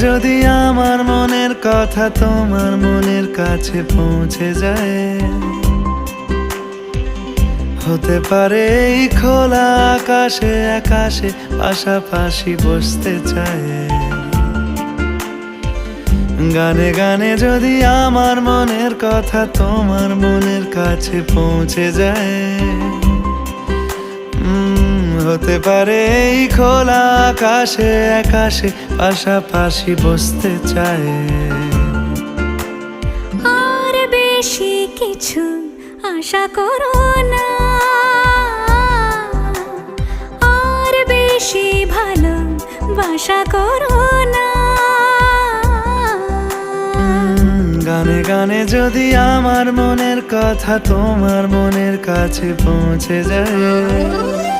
যদি আমার মনের কথা তোমার মনের কাছে পৌঁছে যায়, হতে পারে এই খোলা আকাশে আকাশে পাশাপাশি বসতে চায়। গানে গানে যদি আমার মনের কথা তোমার মনের কাছে পৌঁছে যায়, হতে পারে এই খোলা আকাশে আকাশে পাশাপাশি বসতে চায়। আর বেশি কিছু আশা করো না, আর বেশি ভালোবাসা করো না। গানে গানে যদি আমার মনের কথা তোমার মনের কাছে পৌঁছে যায়।